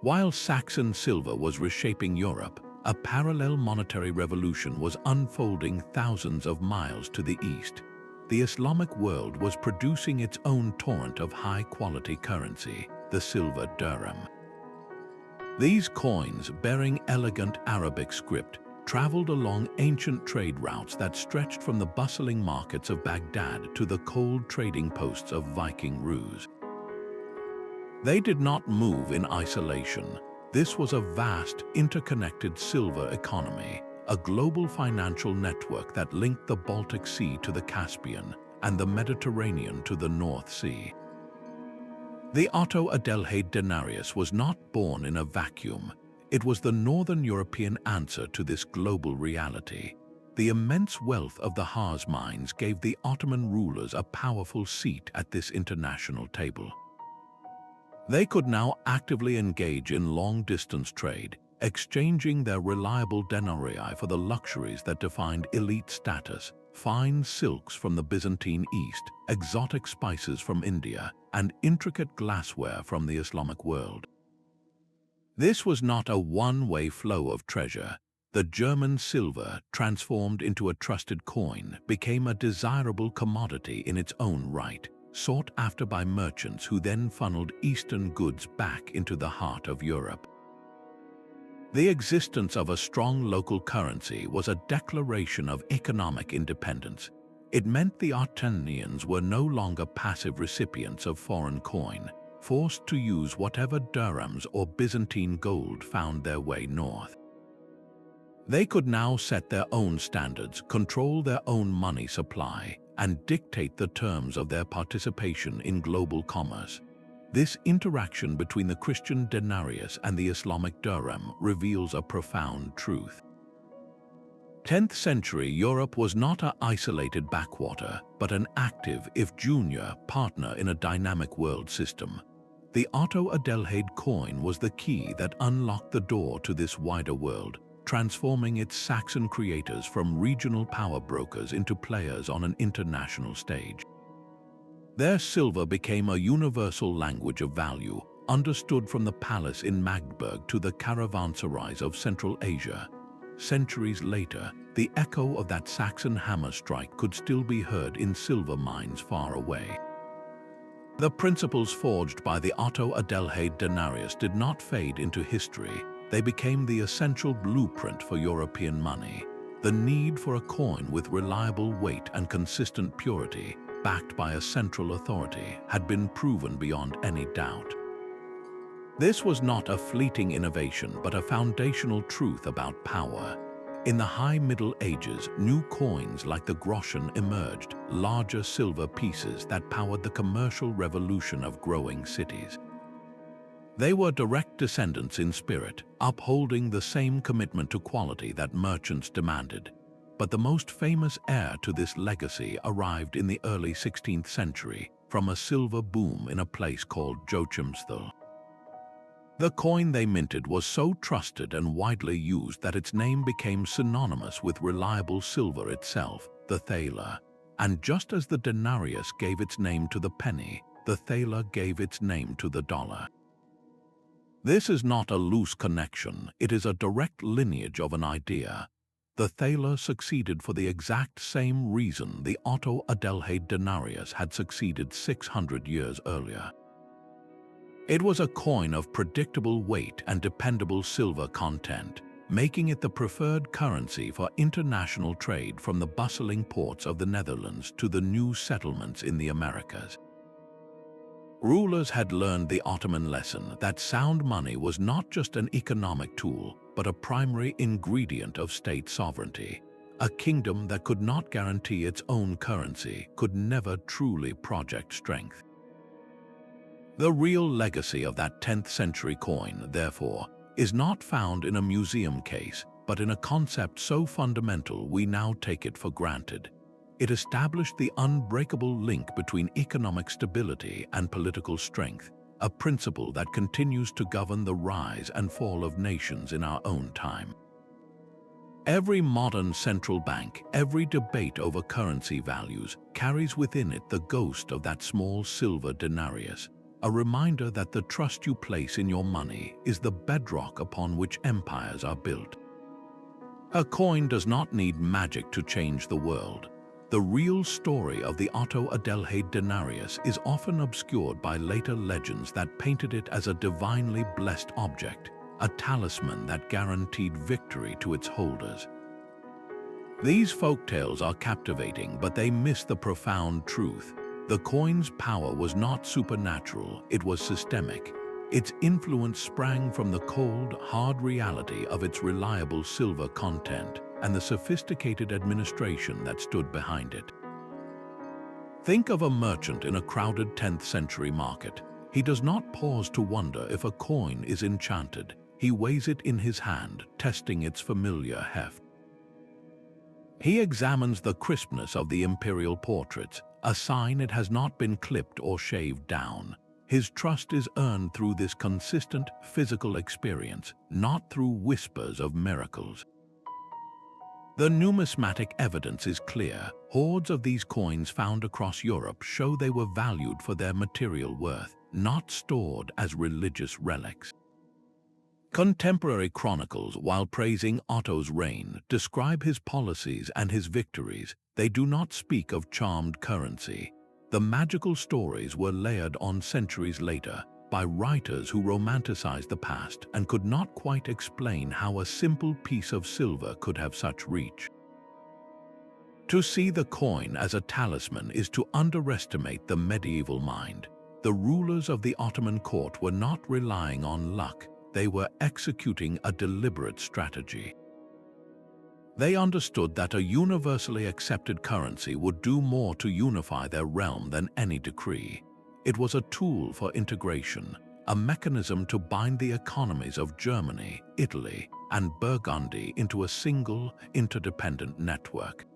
While Saxon silver was reshaping Europe, a parallel monetary revolution was unfolding thousands of miles to the east. The Islamic world was producing its own torrent of high-quality currency, the silver dirham. These coins, bearing elegant Arabic script, traveled along ancient trade routes that stretched from the bustling markets of Baghdad to the cold trading posts of Viking Rus. They did not move in isolation. This was a vast, interconnected silver economy, a global financial network that linked the Baltic Sea to the Caspian and the Mediterranean to the North Sea. The Otto-Adelheid denarius was not born in a vacuum. It was the Northern European answer to this global reality. The immense wealth of the Harz mines gave the Ottoman rulers a powerful seat at this international table. They could now actively engage in long-distance trade, exchanging their reliable denarii for the luxuries that defined elite status: fine silks from the Byzantine East, exotic spices from India, and intricate glassware from the Islamic world. This was not a one-way flow of treasure. The German silver, transformed into a trusted coin, became a desirable commodity in its own right, sought after by merchants who then funneled Eastern goods back into the heart of Europe. The existence of a strong local currency was a declaration of economic independence. It meant the Ottonians were no longer passive recipients of foreign coin, forced to use whatever dirhams or Byzantine gold found their way north. They could now set their own standards, control their own money supply, and dictate the terms of their participation in global commerce. This interaction between the Christian denarius and the Islamic dirham reveals a profound truth. 10th century Europe was not an isolated backwater, but an active, if junior, partner in a dynamic world system. The Otto-Adelheid coin was the key that unlocked the door to this wider world, transforming its Saxon creators from regional power brokers into players on an international stage. Their silver became a universal language of value, understood from the palace in Magdeburg to the caravanserais of Central Asia. Centuries later, the echo of that Saxon hammer strike could still be heard in silver mines far away. The principles forged by the Otto-Adelheid denarius did not fade into history. They became the essential blueprint for European money. The need for a coin with reliable weight and consistent purity, backed by a central authority, had been proven beyond any doubt. This was not a fleeting innovation, but a foundational truth about power. In the High Middle Ages, new coins like the groschen emerged, larger silver pieces that powered the commercial revolution of growing cities. They were direct descendants in spirit, upholding the same commitment to quality that merchants demanded. But the most famous heir to this legacy arrived in the early 16th century from a silver boom in a place called Joachimsthal. The coin they minted was so trusted and widely used that its name became synonymous with reliable silver itself, the thaler. And just as the denarius gave its name to the penny, the thaler gave its name to the dollar. This is not a loose connection, it is a direct lineage of an idea. The thaler succeeded for the exact same reason the Otto-Adelheid denarius had succeeded 600 years earlier. It was a coin of predictable weight and dependable silver content, making it the preferred currency for international trade from the bustling ports of the Netherlands to the new settlements in the Americas. Rulers had learned the Ottoman lesson that sound money was not just an economic tool, but a primary ingredient of state sovereignty. A kingdom that could not guarantee its own currency could never truly project strength. The real legacy of that 10th century coin, therefore, is not found in a museum case, but in a concept so fundamental we now take it for granted. It established the unbreakable link between economic stability and political strength, a principle that continues to govern the rise and fall of nations in our own time. Every modern central bank, every debate over currency values, carries within it the ghost of that small silver denarius, a reminder that the trust you place in your money is the bedrock upon which empires are built. A coin does not need magic to change the world. The real story of the Otto-Adelheid denarius is often obscured by later legends that painted it as a divinely blessed object, a talisman that guaranteed victory to its holders. These folktales are captivating, but they miss the profound truth. The coin's power was not supernatural, it was systemic. Its influence sprang from the cold, hard reality of its reliable silver content and the sophisticated administration that stood behind it. Think of a merchant in a crowded 10th century market. He does not pause to wonder if a coin is enchanted. He weighs it in his hand, testing its familiar heft. He examines the crispness of the imperial portraits, a sign it has not been clipped or shaved down. His trust is earned through this consistent physical experience, not through whispers of miracles. The numismatic evidence is clear. Hoards of these coins found across Europe show they were valued for their material worth, not stored as religious relics. Contemporary chronicles, while praising Otto's reign, describe his policies and his victories. They do not speak of charmed currency. The magical stories were layered on centuries later by writers who romanticized the past and could not quite explain how a simple piece of silver could have such reach. To see the coin as a talisman is to underestimate the medieval mind. The rulers of the Ottoman court were not relying on luck. They were executing a deliberate strategy. They understood that a universally accepted currency would do more to unify their realm than any decree. It was a tool for integration, a mechanism to bind the economies of Germany, Italy, and Burgundy into a single, interdependent network.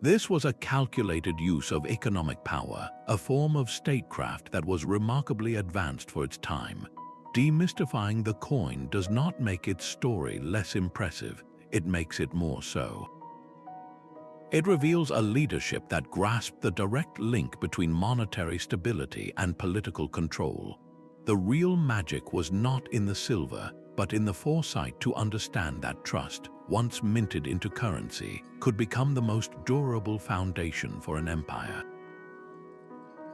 This was a calculated use of economic power, a form of statecraft that was remarkably advanced for its time. Demystifying the coin does not make its story less impressive, it makes it more so. It reveals a leadership that grasped the direct link between monetary stability and political control. The real magic was not in the silver, but in the foresight to understand that trust, once minted into currency, could become the most durable foundation for an empire.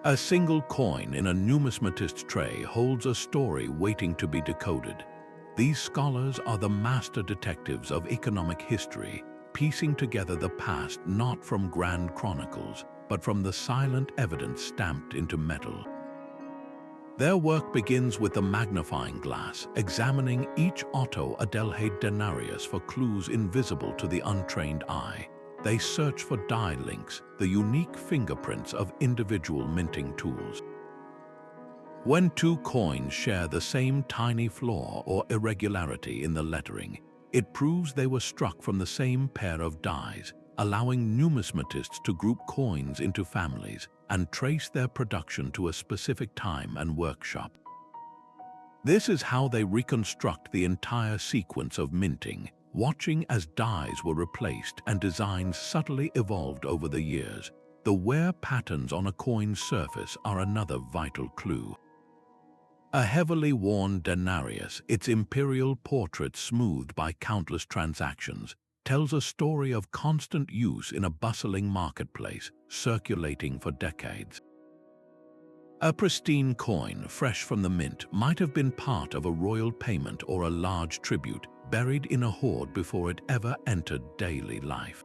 A single coin in a numismatist's tray holds a story waiting to be decoded. These scholars are the master detectives of economic history, piecing together the past not from grand chronicles, but from the silent evidence stamped into metal. Their work begins with the magnifying glass, examining each Otto-Adelheid denarius for clues invisible to the untrained eye. They search for die links, the unique fingerprints of individual minting tools. When two coins share the same tiny flaw or irregularity in the lettering, it proves they were struck from the same pair of dies, allowing numismatists to group coins into families and trace their production to a specific time and workshop. This is how they reconstruct the entire sequence of minting, watching as dies were replaced and designs subtly evolved over the years. The wear patterns on a coin's surface are another vital clue. A heavily worn denarius, its imperial portrait smoothed by countless transactions, tells a story of constant use in a bustling marketplace, circulating for decades. A pristine coin, fresh from the mint, might have been part of a royal payment or a large tribute, buried in a hoard before it ever entered daily life.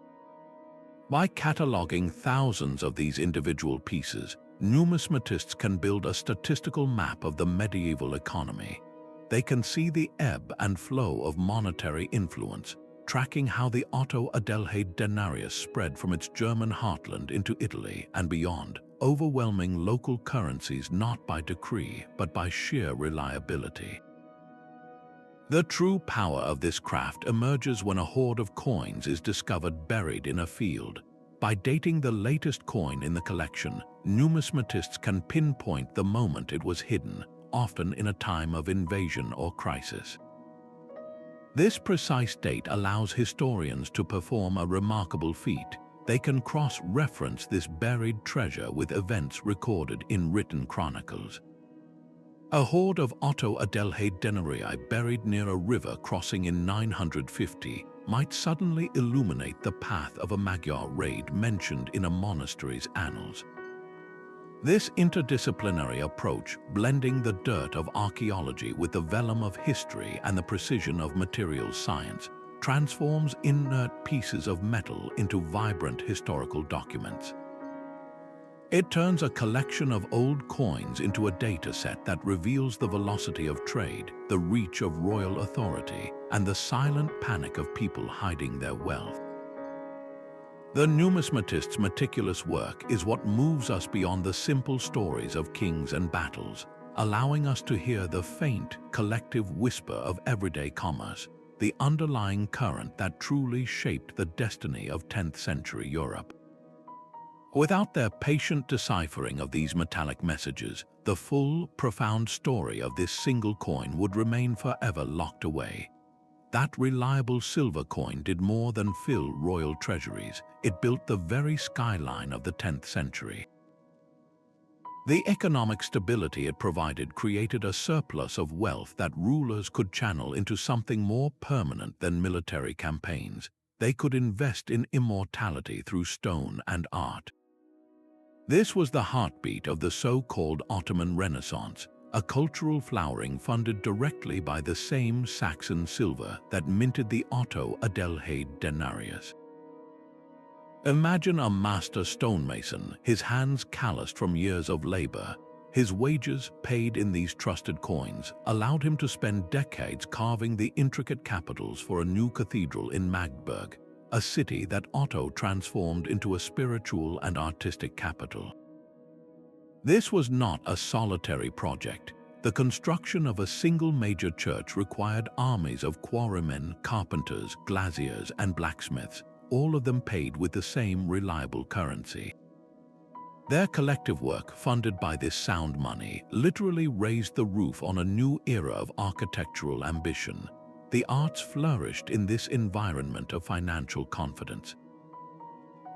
By cataloging thousands of these individual pieces, numismatists can build a statistical map of the medieval economy. They can see the ebb and flow of monetary influence, tracking how the Otto-Adelheid denarius spread from its German heartland into Italy and beyond, overwhelming local currencies not by decree but by sheer reliability. The true power of this craft emerges when a hoard of coins is discovered buried in a field. By dating the latest coin in the collection, numismatists can pinpoint the moment it was hidden, often in a time of invasion or crisis. This precise date allows historians to perform a remarkable feat. They can cross-reference this buried treasure with events recorded in written chronicles. A hoard of Otto-Adelheid denarii buried near a river crossing in 950 might suddenly illuminate the path of a Magyar raid mentioned in a monastery's annals. This interdisciplinary approach, blending the dirt of archaeology with the vellum of history and the precision of materials science, transforms inert pieces of metal into vibrant historical documents. It turns a collection of old coins into a data set that reveals the velocity of trade, the reach of royal authority, and the silent panic of people hiding their wealth. The numismatist's meticulous work is what moves us beyond the simple stories of kings and battles, allowing us to hear the faint, collective whisper of everyday commerce. the underlying current that truly shaped the destiny of 10th century Europe. Without their patient deciphering of these metallic messages, the full, profound story of this single coin would remain forever locked away. That reliable silver coin did more than fill royal treasuries. It built the very skyline of the 10th century. The economic stability it provided created a surplus of wealth that rulers could channel into something more permanent than military campaigns. They could invest in immortality through stone and art. This was the heartbeat of the so-called Ottoman Renaissance, a cultural flowering funded directly by the same Saxon silver that minted the Otto-Adelheid denarius. Imagine a master stonemason, his hands calloused from years of labor. His wages, paid in these trusted coins, allowed him to spend decades carving the intricate capitals for a new cathedral in Magdeburg, a city that Otto transformed into a spiritual and artistic capital. This was not a solitary project. The construction of a single major church required armies of quarrymen, carpenters, glaziers, and blacksmiths, all of them paid with the same reliable currency. Their collective work, funded by this sound money, literally raised the roof on a new era of architectural ambition. The arts flourished in this environment of financial confidence.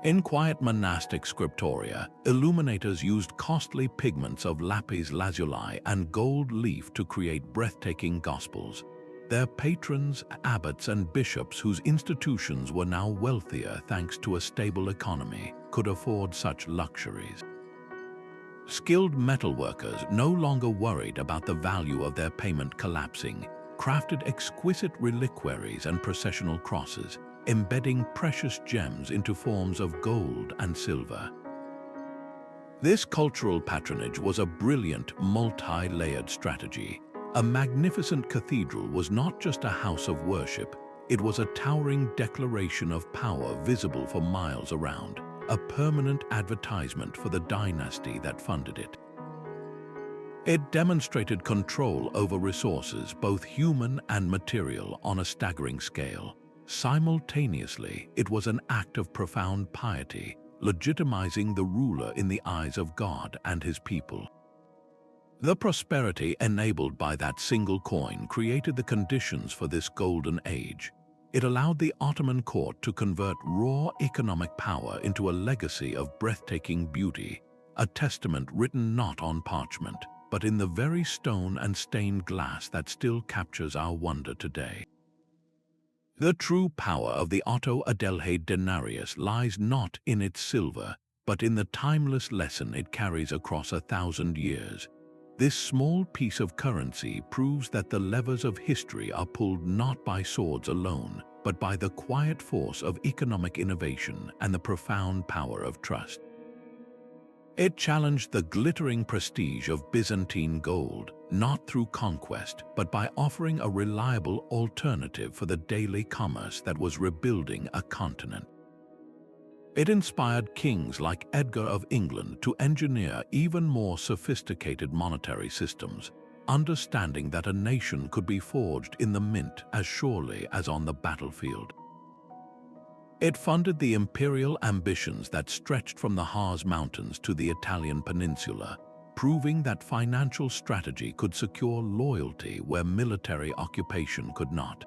In quiet monastic scriptoria, illuminators used costly pigments of lapis lazuli and gold leaf to create breathtaking gospels. Their patrons, abbots, and bishops, whose institutions were now wealthier thanks to a stable economy, could afford such luxuries. Skilled metalworkers, no longer worried about the value of their payment collapsing, crafted exquisite reliquaries and processional crosses, embedding precious gems into forms of gold and silver. This cultural patronage was a brilliant, multi-layered strategy. A magnificent cathedral was not just a house of worship, it was a towering declaration of power visible for miles around, a permanent advertisement for the dynasty that funded it. It demonstrated control over resources, both human and material, on a staggering scale. Simultaneously, it was an act of profound piety, legitimizing the ruler in the eyes of God and his people. The prosperity enabled by that single coin created the conditions for this golden age. It allowed the Ottoman court to convert raw economic power into a legacy of breathtaking beauty, a testament written not on parchment, but in the very stone and stained glass that still captures our wonder today. The true power of the Otto-Adelheid denarius lies not in its silver, but in the timeless lesson it carries across 1,000 years. This small piece of currency proves that the levers of history are pulled not by swords alone, but by the quiet force of economic innovation and the profound power of trust. It challenged the glittering prestige of Byzantine gold, not through conquest, but by offering a reliable alternative for the daily commerce that was rebuilding a continent. It inspired kings like Edgar of England to engineer even more sophisticated monetary systems, understanding that a nation could be forged in the mint as surely as on the battlefield. It funded the imperial ambitions that stretched from the Harz mountains to the Italian peninsula, proving that financial strategy could secure loyalty where military occupation could not.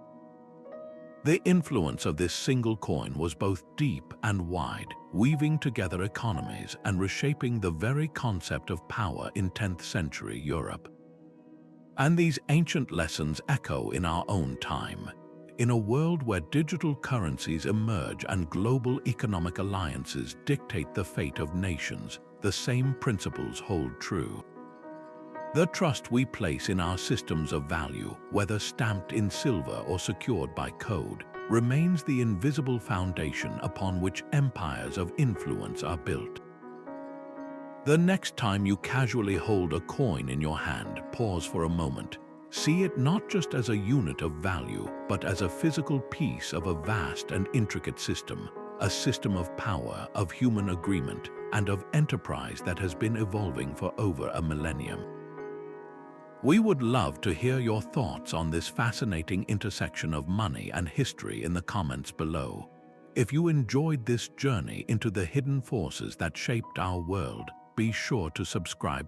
The influence of this single coin was both deep and wide, weaving together economies and reshaping the very concept of power in 10th century Europe. And these ancient lessons echo in our own time. In a world where digital currencies emerge and global economic alliances dictate the fate of nations, the same principles hold true. The trust we place in our systems of value, whether stamped in silver or secured by code, remains the invisible foundation upon which empires of influence are built. The next time you casually hold a coin in your hand, pause for a moment. See it not just as a unit of value, but as a physical piece of a vast and intricate system, a system of power, of human agreement, and of enterprise that has been evolving for over a millennium. We would love to hear your thoughts on this fascinating intersection of money and history in the comments below. If you enjoyed this journey into the hidden forces that shaped our world, be sure to subscribe